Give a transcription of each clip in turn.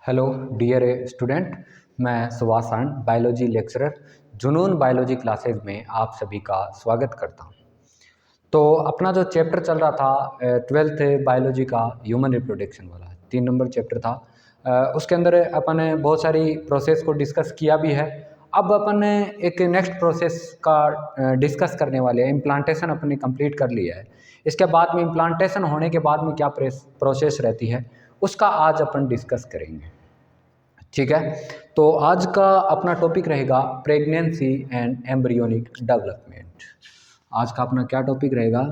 Hello dear student, मैं सुभाष आनंद biology lecturer जुनून biology classes में आप सभी का स्वागत करता हूं। तो अपना जो चैप्टर चल रहा था 12th बायोलॉजी का ह्यूमन रिप्रोडक्शन वाला 3 नंबर चैप्टर था। उसके अंदर अपन ने बहुत सारी प्रोसेस को डिस्कस किया भी है। अब अपन ने एक नेक्स्ट प्रोसेस का डिस्कस करने वाले हैं। इम्प्लांटेशन अपन ने कंप्लीट कर लिया है। इसके बाद में इम्प्लांटेशन होने के बाद में क्या प्रोसेस रहती है उसका आज अपन डिस्कस करेंगे। ठीक है, तो आज का अपना टॉपिक रहेगा प्रेगनेंसी एंड एम्ब्रियोनिक डेवलपमेंट। आज का अपना क्या टॉपिक रहेगा?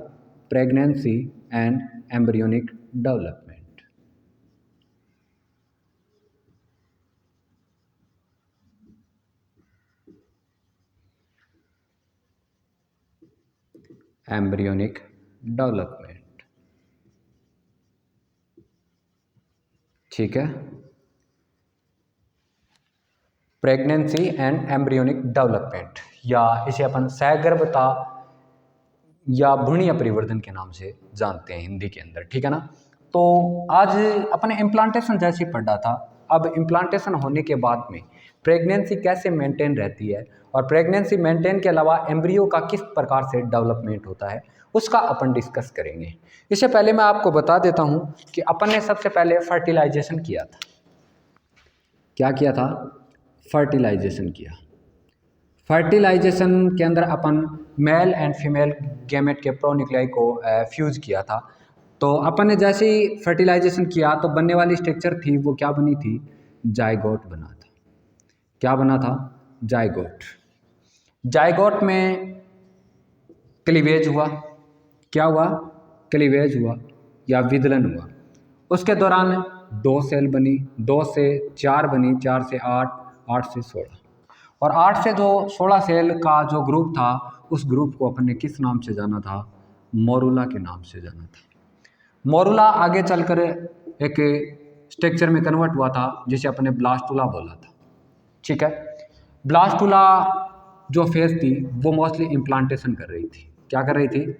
Pregnancy and embryonic development. Embryonic development, ठीक है। प्रेगनेंसी एंड एम्ब्रियोनिक डेवलपमेंट, या इसे अपन सहगर्भता या भ्रूणीय परिवर्धन के नाम से जानते हैं हिंदी के अंदर, ठीक है ना। तो आज अपने इम्प्लांटेशन जैसे पढ़ा था। अब इम्प्लांटेशन होने के बाद में प्रेगनेंसी कैसे मेंटेन रहती है और प्रेगनेंसी मेंटेन के अलावा एम्ब्रियो का किस प्रकार से डेवलपमेंट होता है उसका अपन डिस्कस करेंगे। इससे पहले मैं आपको बता देता हूँ कि अपन ने सबसे पहले फर्टिलाइजेशन किया था। क्या किया था? फर्टिलाइजेशन किया। फर्टिलाइजेशन के अंदर अपन मेल एंड फीमेल गैमेट के प्रोन्यूक्लियाई को फ्यूज किया था। तो अपन ने जैसे ही फर्टिलाइजेशन किया तो बनने वाली स्ट्रक्चर थी वो क्या बनी थी? जाइगोट बना था। क्या बना था? जाइगोट। जाइगोट में क्लीवेज हुआ। क्या हुआ? क्लीवेज हुआ या विदलन हुआ। उसके दौरान 2 सेल बनी, 2 से 4 बनी, 4 से 8, 8 से 16 और 8 से जो 16 सेल का जो ग्रुप था उस ग्रुप को अपन ने किस नाम से जाना था? मोरुला के नाम से जाना था। मोरुला आगे चलकर एक स्ट्रक्चर में कन्वर्ट हुआ था जिसे अपन ने ब्लास्टुला बोला था, ठीक है। ब्लास्टुला जो फेज थी वो मोस्टली इम्प्लांटेशन कर रही थी। क्या कर रही थी?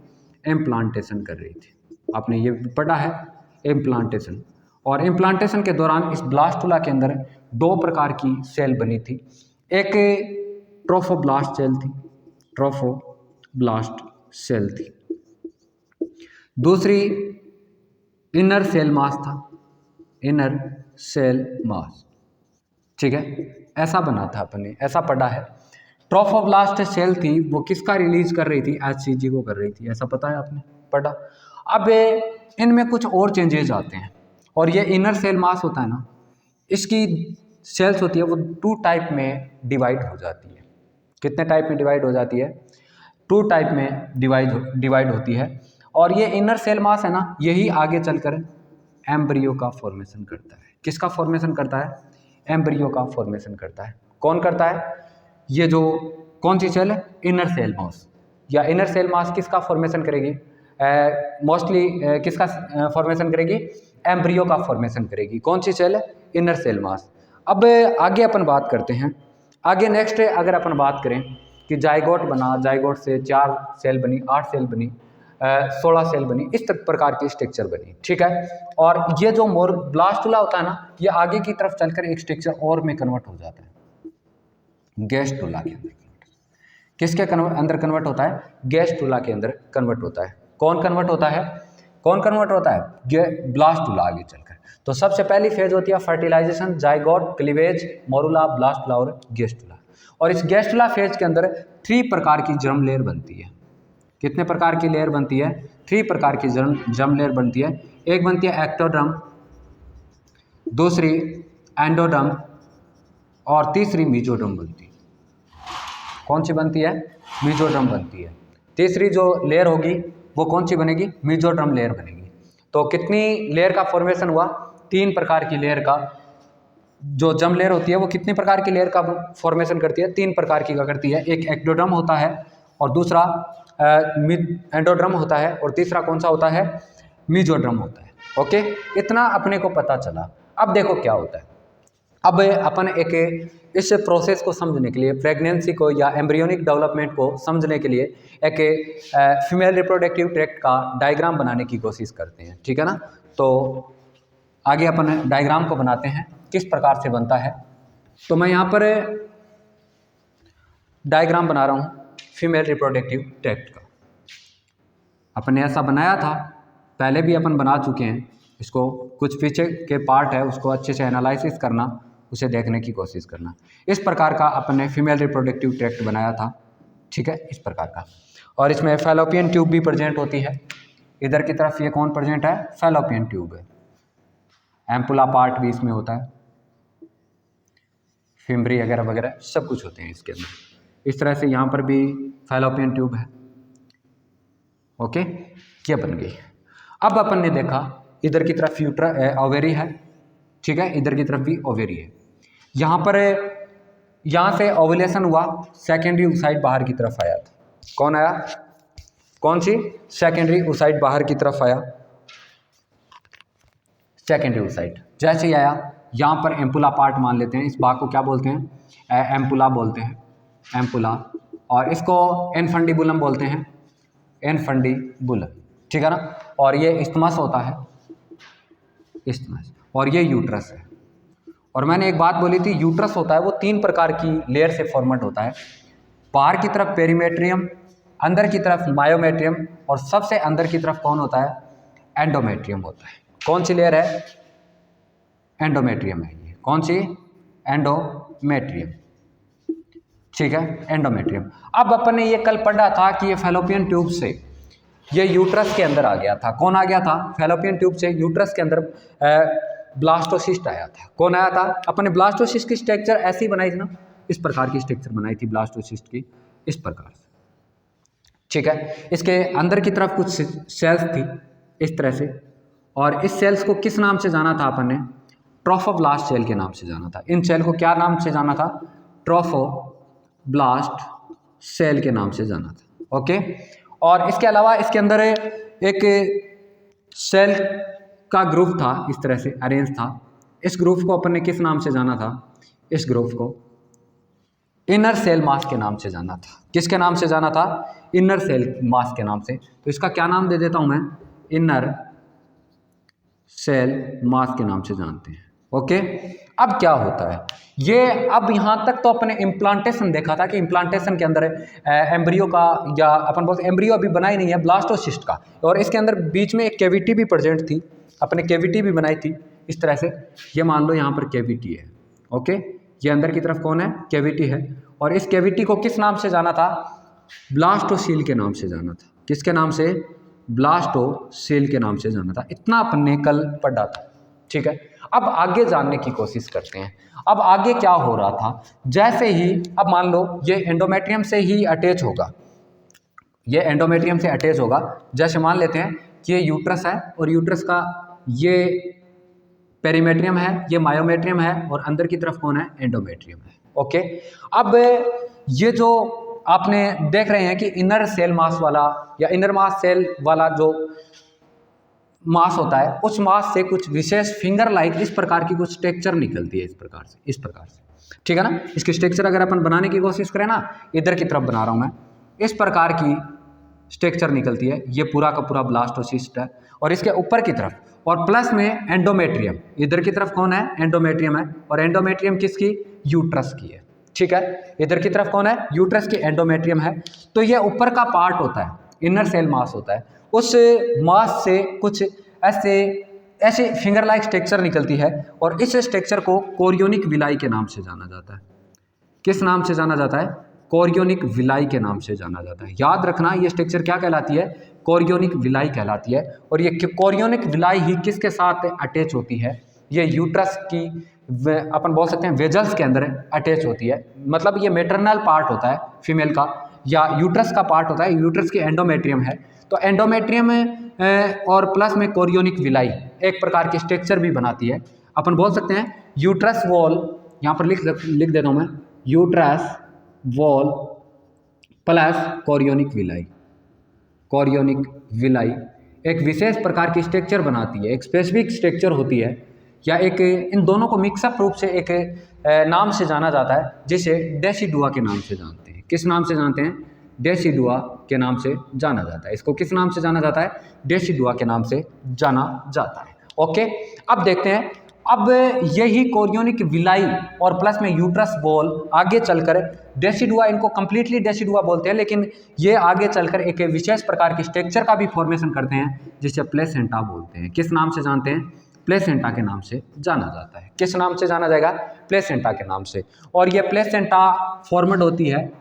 इम्प्लांटेशन कर रही थी। आपने ये पढ़ा है, इम्प्लांटेशन। और इम्प्लांटेशन के दौरान इस ब्लास्टुला के अंदर 2 प्रकार की सेल बनी थी। एक ट्रोफोब्लास्ट सेल थी, ट्रोफोब्लास्ट सेल थी। दूसरी इनर सेल मास था, इनर सेल मास, ठीक है। ऐसा बना था अपन ने, ऐसा पढ़ा है। ट्रोफोब्लास्ट सेल थी वो किसका रिलीज कर रही थी? HCG को कर रही थी। ऐसा पता है आपने, पढ़ा। अब इनमें कुछ और चेंजेस आते हैं और ये इनर सेल मास होता है ना, इसकी सेल्स होती है वो 2 टाइप में डिवाइड हो जाती है। कितने टाइप में डिवाइड हो जाती है? 2 टाइप में डिवाइड होती है। और ये इनर सेल मास है ना, यही आगे चलकर एम्ब्रियो का फॉर्मेशन करता है। किसका फॉर्मेशन करता है? एम्ब्रियो का फॉर्मेशन करता है। कौन करता है? ये जो कौन सी सेल है? Inner cell mass. या इनर सेल मास किसका फॉर्मेशन करेगी? मोस्टली किसका फॉर्मेशन करेगी? एम्ब्रियो का फॉर्मेशन करेगी। कौन सी सेल है? Inner cell mass. अब आगे अपन बात करते हैं। आगे नेक्स्ट अगर अपन बात करें कि जाइगोट बना, जाइगोट से 4 सेल बनी, 8 सेल बनी, 16 सेल बनी, इस प्रकार की स्ट्रक्चर बनी, ठीक है। और ये जो ब्लास्टुला होता है ना, ये आगे की तरफ चलकर एक स्ट्रक्चर और में कन्वर्ट हो जाता है, गैस्ट्रुला के अंदर। किसके अंदर कन्वर्ट होता है? गैस्ट्रुला के अंदर कन्वर्ट होता है। कौन कन्वर्ट होता है? कौन कन्वर्ट होता है? ब्लास्टुला आगे चलकर। तो सबसे पहली फेज होती है fertilisation, zygote, cleavage, morula, blastula और गैस्ट्रुला। और इस गैस्ट्रुला फेज के अंदर 3 प्रकार की जर्म लेयर बनती है। कितने प्रकार की लेयर बनती है? 3 प्रकार की जर्म लेयर बनती है। एक बनती है एक्टोडर्म, दूसरी एंडोडर्म और तीसरी मेसोडर्म बनती है। कौन सी बनती है? मेसोडर्म बनती है। तीसरी जो लेयर होगी वो कौन सी बनेगी? मेसोडर्म लेयर बनेगी। तो कितनी लेयर का फॉर्मेशन हुआ? 3 प्रकार की लेयर का जो जर्म लेयर होती है वो कितनी प्रकार की लेयर का फॉर्मेशन करती है? 3 प्रकार की का करती है। एक एक्टोडर्म होता है और दूसरा एंडोड्रम होता है और तीसरा कौन सा होता है? मेसोड्रम होता है। ओके, इतना अपने को पता चला। अब देखो क्या होता है। अब अपन एक इस प्रोसेस को समझने के लिए, प्रेगनेंसी को या एम्ब्रियोनिक डेवलपमेंट को समझने के लिए एक फीमेल रिप्रोडक्टिव ट्रैक्ट का डायग्राम बनाने की कोशिश करते हैं, ठीक है ना। तो आगे अपन डायग्राम को बनाते हैं किस प्रकार से बनता है। तो मैं यहाँ पर डायग्राम बना रहा हूँ फीमेल रिप्रोडक्टिव ट्रैक्ट का। अपन ने ऐसा बनाया था, पहले भी अपन बना चुके हैं इसको। कुछ पीछे के पार्ट है उसको अच्छे से एनालिसिस करना, उसे देखने की कोशिश करना। इस प्रकार का अपन ने फीमेल रिप्रोडक्टिव ट्रैक्ट बनाया था, ठीक है, इस प्रकार का। और इसमें फैलोपियन ट्यूब भी प्रेजेंट होती है। इधर की तरफ ये कौन प्रेजेंट है? फैलोपियन ट्यूब है। एम्पुला पार्ट भी इसमें होता है, फिम्बरी वगैरह वगैरह सब कुछ होते हैं इसके अंदर। इस तरह से यहाँ पर भी फैलोपियन ट्यूब है। ओके, ये बन गई। अब अपन ने देखा इधर की तरफ ओवेरी है, ठीक है, इधर की तरफ भी ओवेरी है। यहाँ से ओवुलेशन हुआ, सेकेंडरी oocyte बाहर की तरफ आया था। कौन आया? कौन सी? सेकेंडरी oocyte बाहर की तरफ आया। सेकेंडरी oocyte जैसे ही आया, यहाँ पर एम्पुला पार्ट मान लेते हैं। इस भाग को क्या बोलते हैं? एम्पुला बोलते हैं, एम्पुला। और इसको इनफंडिबुलम बोलते हैं, इनफंडिबुलम, ठीक है ना। और ये इस्थमस होता है, इस्थमस। और ये यूट्रस है। और मैंने एक बात बोली थी, यूट्रस होता है वो 3 प्रकार की लेयर से फॉर्मेट होता है। बाहर की तरफ पेरीमेट्रियम, अंदर की तरफ मायोमेट्रियम, और सबसे अंदर की तरफ कौन होता है? एंडोमेट्रियम होता है। कौन सी लेयर है? एंडोमेट्रियम है ये। कौन सी? एंडोमेट्रियम, ठीक है, एंडोमेट्रियम। अब अपन ने ये कल पढ़ा था कि ये फैलोपियन ट्यूब से ये यूट्रस के अंदर आ गया था। कौन आ गया था? फैलोपियन ट्यूब से यूट्रस के अंदर ब्लास्टोसिस्ट आया था। कौन आया था? अपने ब्लास्टोसिस्ट की स्ट्रक्चर ऐसी बनाई थी ना, इस प्रकार की स्ट्रक्चर बनाई थी ब्लास्टोसिस्ट की, इस प्रकार से, ठीक है। इसके अंदर की तरफ कुछ सेल्स थी इस तरह से, और इस सेल्स को किस नाम से जाना था अपन ने? ट्रोफोब्लास्ट सेल के नाम से जाना था। इन सेल को क्या नाम से जाना था? ट्रोफोब्लास्ट सेल के नाम से जाना था। ओके। और इसके अलावा इसके अंदर एक सेल का ग्रुप था, इस तरह से अरेंज था। इस ग्रुप को अपन ने किस नाम से जाना था? इस ग्रुप को इनर सेल मास के नाम से जाना था। किसके नाम से जाना था? इनर सेल मास के नाम से। तो इसका क्या नाम दे देता हूं मैं? इनर सेल मास के नाम से जानते हैं। ओके। अब क्या होता है ये, अब यहाँ तक तो अपने इम्प्लांटेशन देखा था कि इम्प्लांटेशन के अंदर एम्ब्रियो का, या अपन बोलते एम्ब्रियो अभी बनाई नहीं है, ब्लास्टोसिस्ट का, और इसके अंदर बीच में एक कैविटी भी प्रेजेंट थी। अपने कैविटी भी बनाई थी इस तरह से। ये मान लो यहाँ पर कैविटी है। ओके, ये अंदर की तरफ कौन है? कैविटी है। और इस कैविटी को किस नाम से जाना था? ब्लास्टोसील के नाम से जाना था। किसके नाम से? ब्लास्टोसील के नाम से जाना था। इतना अपन ने कल पढ़ा था, ठीक है। अब आगे जानने की कोशिश करते हैं। अब आगे क्या हो रहा था? जैसे ही, अब मान लो ये एंडोमेट्रियम से ही अटैच होगा, ये एंडोमेट्रियम से अटैच होगा। जैसे मान लेते हैं कि ये यूट्रस है, और यूट्रस का ये पेरीमेट्रियम है, ये मायोमेट्रियम है, और अंदर की तरफ कौन है? एंडोमेट्रियम है। ओके। अब ये जो आपने देख रहे हैं कि इनर सेल मास वाला या इनर मास सेल वाला जो मास होता है, उस मास से कुछ विशेष फिंगर लाइक इस प्रकार की कुछ स्ट्रक्चर निकलती है, इस प्रकार से, इस प्रकार से, ठीक है ना। इसकी स्ट्रक्चर अगर अपन बनाने की कोशिश करें ना, इधर की तरफ बना रहा हूं मैं, इस प्रकार की स्ट्रक्चर निकलती है। ये पूरा का पूरा ब्लास्टोसिस्ट है, और इसके ऊपर की तरफ और प्लस में एंडोमेट्रियम, इधर की तरफ कौन है? एंडोमेट्रियम है। और एंडोमेट्रियम किसकी? यूट्रस की है, ठीक है। इधर की तरफ कौन है? यूट्रस की एंडोमेट्रियम है। तो ये ऊपर का पार्ट होता है, इनर सेल मास होता है। उस मास से कुछ ऐसे फिंगर लाइक स्ट्रक्चर निकलती है, और इस स्ट्रक्चर को कोरियोनिक विलाई के नाम से जाना जाता है। किस नाम से जाना जाता है? कोरियोनिक विलाई के नाम से जाना जाता है। याद रखना, ये स्ट्रक्चर क्या कहलाती है? कोरियोनिक विलाई कहलाती है। और ये कोरियोनिक विलाई ही किसके साथ अटैच होती है? ये यूट्रस की, अपन बोल सकते हैं वेजल्स के अंदर अटैच होती है। मतलब ये मेटरनल पार्ट होता है फीमेल का, या यूट्रस का पार्ट होता है। यूट्रस की एंडोमेट्रियम है, तो एंडोमेट्रियम और प्लस में कोरियोनिक विलाई एक प्रकार की स्ट्रक्चर भी बनाती है। अपन बोल सकते हैं यूट्रस वॉल, यहाँ पर लिख देता हूँ मैं, uterus wall plus chorionic villi. Chorionic villi एक विशेष प्रकार की स्ट्रक्चर बनाती है, एक स्पेसिफिक स्ट्रक्चर होती है, या एक इन दोनों को मिक्सअप रूप से एक नाम से जाना जाता है, जिसे डेसिडुआ के नाम से जानते हैं। किस नाम से जानते हैं? डेसिडुआ के नाम से जाना जाता है। इसको किस नाम से जाना जाता है? डेसिडुआ के नाम से जाना जाता है। ओके। अब देखते हैं अब यही कोरियोनिक विलाई और प्लस में यूट्रस बॉल आगे चलकर डेसिडुआ, इनको कंप्लीटली डेसिडुआ बोलते हैं, लेकिन ये आगे चलकर एक विशेष प्रकार के स्ट्रक्चर का भी फॉर्मेशन करते हैं जिसे प्लेसेंटा बोलते हैं। किस नाम से जानते हैं? प्लेसेंटा के नाम से जाना जाता है। किस नाम से जाना जाएगा? प्लेसेंटा के नाम से। और ये प्लेसेंटा फॉर्मेड होती है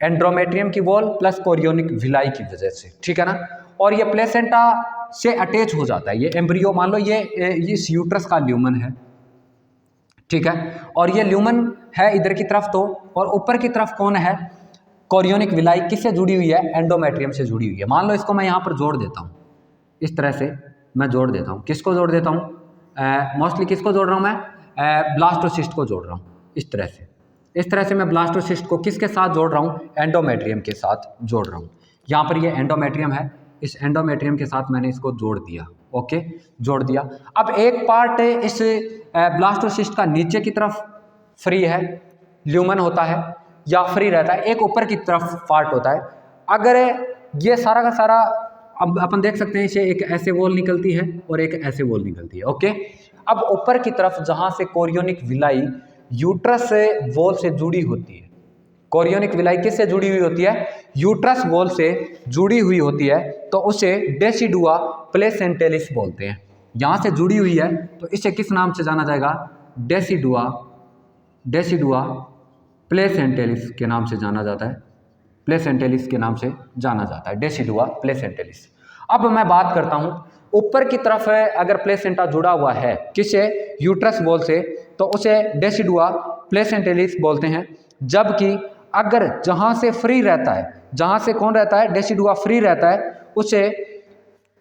एंड्रोमेट्रियम की वॉल प्लस कोरियोनिक विलाई की वजह से, ठीक है ना। और ये प्लेसेंटा से अटैच हो जाता है, ये एम्ब्रियो मान लो ये इस यूट्रस का ल्यूमन है, ठीक है, और ये ल्यूमन है इधर की तरफ तो, और ऊपर की तरफ कौन है? Chorionic villi. किससे जुड़ी हुई है? एंडोमेट्रियम से जुड़ी हुई है। मान लो इसको मैं यहाँ पर जोड़ देता हूँ, इस तरह से मैं जोड़ देता हूँ। किसको जोड़ देता हूँ? मोस्टली किसको जोड़ रहा हूँ मैं? ब्लास्टोसिस्ट को जोड़ रहा हूँ। इस तरह से मैं ब्लास्टोसिस्ट को किसके साथ जोड़ रहा हूँ? एंडोमेट्रियम के साथ जोड़ रहा हूँ। यहाँ पर ये एंडोमेट्रियम है, इस एंडोमेट्रियम के साथ मैंने इसको जोड़ दिया, ओके, जोड़ दिया। अब एक पार्ट इस ब्लास्टोसिस्ट का नीचे की तरफ फ्री है, ल्यूमन होता है या फ्री रहता है, एक ऊपर की तरफ पार्ट होता है। अगर ये सारा का सारा, अब अपन देख सकते हैं इसे एक ऐसे वॉल निकलती है और एक ऐसे वॉल निकलती है, ओके। अब ऊपर की तरफ जहाँ से कोरियोनिक विलाई यूट्रस वॉल से जुड़ी होती है, कोरियोनिक विलाई किससे जुड़ी हुई होती है? यूट्रस वॉल से जुड़ी हुई होती है, तो उसे डेसिडुआ प्लेसेंटेलिस बोलते हैं। यहाँ से जुड़ी हुई है तो इसे किस नाम से जाना जाएगा? डेसिडुआ प्लेसेंटेलिस के नाम से जाना जाता है। प्लेसेंटेलिस के नाम से जाना जाता है, डेसिडुआ प्लेसेंटेलिस। अब मैं बात करता हूँ ऊपर की तरफ है, अगर प्लेसेंटा जुड़ा हुआ है किससे? यूट्रस वॉल से, तो उसे डेसिडुआ प्लेसेंटेलिस बोलते हैं। जबकि अगर जहाँ से फ्री रहता है, जहाँ से कौन रहता है? डेसिडुआ फ्री रहता है,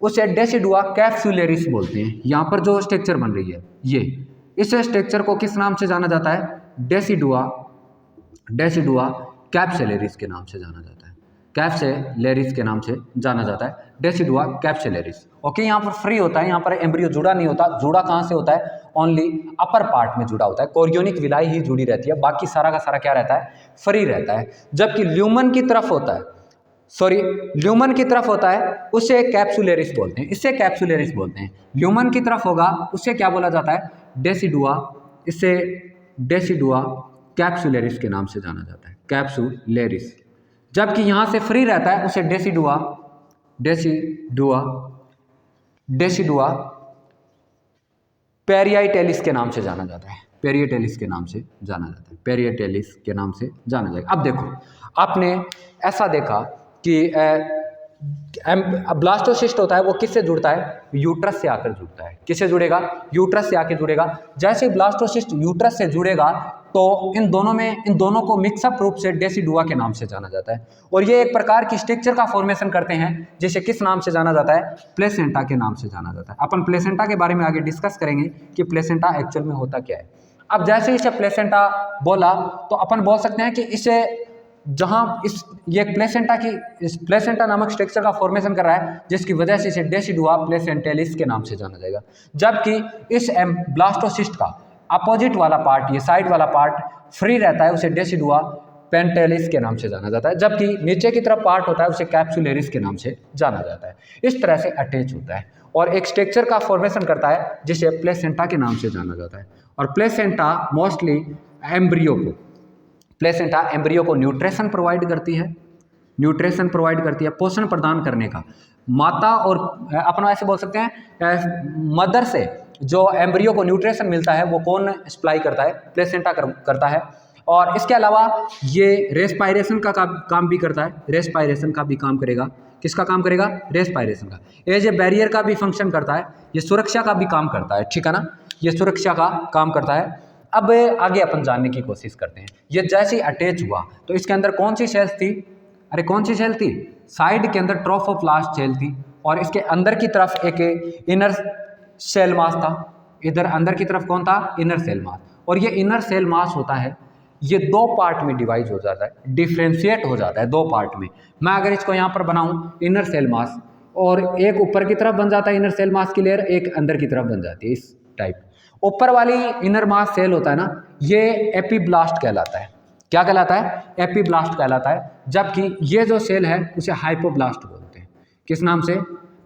उसे डेसिडुआ कैप्सुलेरिस बोलते हैं। यहाँ पर जो स्ट्रक्चर बन रही है ये, इस स्ट्रक्चर को किस नाम से जाना जाता है? डेसिडुआ कैप्सुलेरिस के नाम से जाना जाता है। कैप्सुलेरिस के नाम से जाना जाता है, डेसिडुआ कैप्सुलेरिस, ओके। यहाँ पर फ्री होता है, यहाँ पर एम्ब्रियो जुड़ा नहीं होता। जुड़ा कहाँ से होता है? ओनली अपर पार्ट में जुड़ा होता है, कोरियोनिक विलाई ही जुड़ी रहती है, बाकी सारा का सारा क्या रहता है? फ्री रहता है। जबकि ल्यूमन की तरफ होता है, ल्यूमन की तरफ होता है, उसे कैप्सुलेरिस बोलते हैं, इससे कैप्सुलेरिस बोलते हैं। ल्यूमन की तरफ होगा उसे क्या बोला जाता है? डेसिडुआ, इससे डेसिडुआ कैप्सुलेरिस के नाम से जाना जाता है, कैप्सुलेरिस। जबकि यहाँ से फ्री रहता है उसे डेसिडुआ पेरियाटेलिस के नाम से जाना जाता है, पेरियाटेलिस के नाम से जाना जाता है, पेरियाटेलिस के नाम से जाना जाएगा। अब देखो, आपने ऐसा देखा कि ब्लास्टोसिस्ट होता है वो किससे जुड़ता है? यूट्रस से आकर जुड़ता है। किससे जुड़ेगा? यूट्रस से आकर जुड़ेगा। जैसे ब्लास्टोसिस्ट यूट्रस से जुड़ेगा तो इन दोनों को मिक्सअप रूप से डेसिडुआ के नाम से जाना जाता है, और ये एक प्रकार की स्ट्रक्चर का फॉर्मेशन करते हैं जिसे किस नाम से जाना जाता है? प्लेसेंटा के नाम से जाना जाता है। अपन प्लेसेंटा के बारे में आगे डिस्कस करेंगे कि प्लेसेंटा एक्चुअल में होता क्या है। अब जैसे इसे प्लेसेंटा बोला तो अपन बोल सकते हैं कि इसे जहाँ ये प्लेसेंटा नामक स्ट्रक्चर का फॉर्मेशन कर रहा है, जिसकी वजह से इसे डेसिडुआ प्लेसेंटेलिस के नाम से जाना जाएगा। जबकि इस ब्लास्टोसिस्ट का अपोजिट वाला पार्ट, ये साइड वाला पार्ट फ्री रहता है, उसे डेसिडुआ पेंटेलिस के नाम से जाना जाता है। जबकि नीचे की तरफ पार्ट होता है उसे कैप्सुलेरिस के नाम से जाना जाता है। इस तरह से अटैच होता है और एक स्ट्रक्चर का फॉर्मेशन करता है जिसे प्लेसेंटा के नाम से जाना जाता है। और प्लेसेंटा मोस्टली एम्ब्रियो को न्यूट्रिशन प्रोवाइड करती है, पोषण प्रदान करने का। माता और अपन ऐसे बोल सकते हैं मदर से जो एम्ब्रियो को न्यूट्रिशन मिलता है वो कौन सप्लाई करता है? प्लेसेंटा करता है। और इसके अलावा ये रेस्पायरेशन का काम भी करता है, रेस्पायरेशन का भी काम करेगा। किसका काम करेगा? रेस्पायरेशन का। एज ए बैरियर का भी फंक्शन करता है, ये सुरक्षा का भी काम करता है, ठीक है ना, ये सुरक्षा का काम करता है। अब आगे अपन जानने की कोशिश करते हैं। ये जैसे ही अटैच हुआ तो इसके अंदर कौन सी सेल्स थी? अरे कौन सी सेल थी? साइड के अंदर ट्रोफोप्लास्ट सेल थी, और इसके अंदर की तरफ एक इनर सेल मास था। इधर अंदर की तरफ कौन था? Inner cell mass. और ये इनर सेल मास होता है, ये दो पार्ट में डिवाइड हो जाता है, डिफ्रेंशिएट हो जाता है दो पार्ट में। मैं अगर इसको यहाँ पर बनाऊं इनर सेल मास, और एक ऊपर की तरफ बन जाता है इनर सेल मास की लेयर, एक अंदर की तरफ बन जाती है इस टाइप। ऊपर वाली इनर मास सेल होता है ना, ये एपीब्लास्ट कहलाता है। क्या कहलाता है? एपीब्लास्ट कहलाता है। जबकि ये जो सेल है उसे हाइपोब्लास्ट बोलते हैं। किस नाम से?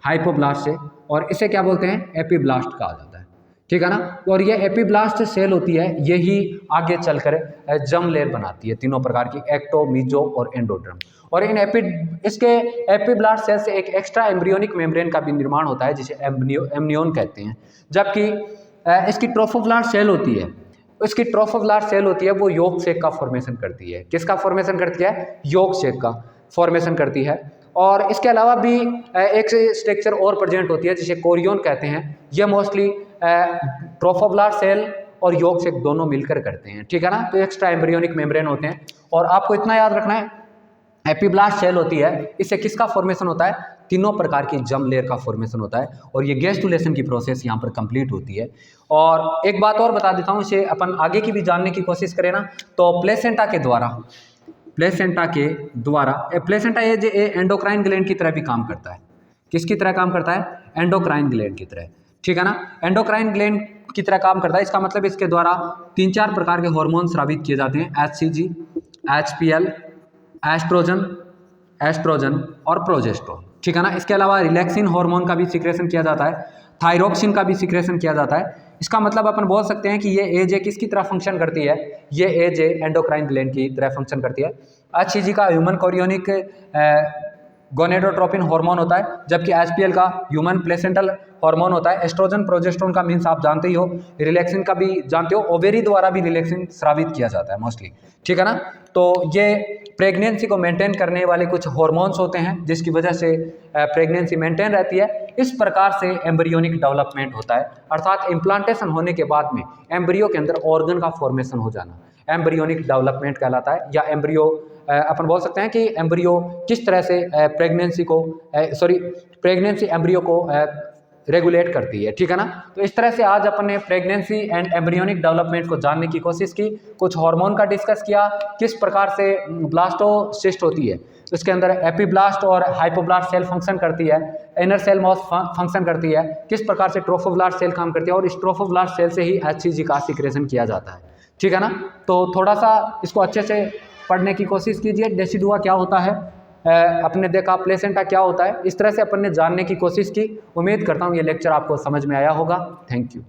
हाइपोब्लास्ट से। और इसे क्या बोलते हैं? एपीब्लास्ट कहा जाता है। ठीक है ना। और ये एपिब्लास्ट सेल होती है, यही आगे चलकर जर्म लेयर बनाती है, तीनों प्रकार की, एक्टो, मीजो और एंडोडर्म। और इन इसके एपिब्लास्ट सेल से एक एक्स्ट्रा एम्ब्रियोनिक मेम्ब्रेन का भी निर्माण होता है, जिसे एम्नियोन कहते हैं। जबकि इसकी ट्रोफोब्लास्ट सेल होती है, इसकी ट्रोफोब्लास्ट सेल होती है, वो योग शेक का फॉर्मेशन करती है। किसका फॉर्मेशन करती है? योग शेक का फॉर्मेशन करती है। और इसके अलावा भी एक स्ट्रक्चर और प्रेजेंट होती है जिसे कोरियन कहते हैं। यह मोस्टली ट्रोफोब्लास्ट सेल और योग शेक दोनों मिलकर करते हैं, ठीक है ना। तो एक्स्ट्रा एम्ब्रियोनिक मेम्ब्रेन होते हैं। और आपको इतना याद रखना है, एपिब्लास्ट सेल होती है, इससे किसका फॉर्मेशन होता है? तीनों प्रकार की जर्म लेयर का फॉर्मेशन होता है। और ये गैस्ट्रुलेशन की प्रोसेस यहाँ पर कंप्लीट होती है। और एक बात और बता देता हूँ, इसे अपन आगे की भी जानने की कोशिश करें ना, तो प्लेसेंटा के द्वारा, प्लेसेंटा ये एंडोक्राइन ग्लैंड की तरह भी काम करता है। किसकी तरह काम करता है? एंडोक्राइन ग्लैंड की तरह, ठीक है ना। एंडोक्राइन ग्लैंड की तरह काम करता है, इसका मतलब इसके द्वारा 3-4 प्रकार के हार्मोन स्रावित किए जाते हैं, HCG, HPL, एस्ट्रोजन और प्रोजेस्टेरोन, ठीक है ना। इसके अलावा रिलैक्सिन हार्मोन का भी सिक्रेशन किया जाता है, थायरोक्सिन का भी सिक्रेशन किया जाता है। इसका मतलब अपन बोल सकते हैं कि ये एजे किसकी तरह फंक्शन करती है? ये एजे एंडोक्राइन ग्लैंड की तरह फंक्शन करती है। HCG का ह्यूमन कोरियोनिक गोनेडोट्रोपिन हार्मोन होता है, जबकि HPL का ह्यूमन प्लेसेंटल हार्मोन होता है। एस्ट्रोजन प्रोजेस्टेरोन का मीन्स आप जानते ही हो, रिलैक्सिन का भी जानते हो, ओवेरी द्वारा भी रिलैक्सिन स्रावित किया जाता है मोस्टली, ठीक है ना। तो ये प्रेगनेंसी को मेंटेन करने वाले कुछ हार्मोन्स होते हैं, जिसकी वजह से प्रेगनेंसी मेंटेन रहती है। इस प्रकार से एम्ब्रियोनिक डेवलपमेंट होता है, अर्थात इम्प्लांटेशन होने के बाद में एम्ब्रियो के अंदर ऑर्गन का फॉर्मेशन हो जाना एम्ब्रियोनिक डेवलपमेंट कहलाता है। या एम्ब्रियो अपन बोल सकते हैं कि एम्ब्रियो किस तरह से प्रेगनेंसी एम्ब्रियो को रेगुलेट करती है, ठीक है ना। तो इस तरह से आज अपन ने प्रेगनेंसी एंड एम्ब्रियोनिक डेवलपमेंट को जानने की कोशिश की, कुछ हार्मोन का डिस्कस किया, किस प्रकार से ब्लास्टोसिस्ट होती है, इसके अंदर एपिब्लास्ट और हाइपोब्लास्ट सेल फंक्शन करती है, इनर सेल मॉस फंक्शन करती है, किस प्रकार से ट्रोफोब्लास्ट सेल काम करती है, और इस ट्रोफोब्लास्ट सेल से ही HCG का सिक्रेशन किया जाता है, ठीक है ना। तो थोड़ा सा इसको अच्छे से पढ़ने की कोशिश कीजिए। डेसिडुआ क्या होता है, अपने देखा प्लेसेंटा क्या होता है, इस तरह से अपन ने जानने की कोशिश की। उम्मीद करता हूँ ये लेक्चर आपको समझ में आया होगा। Thank you.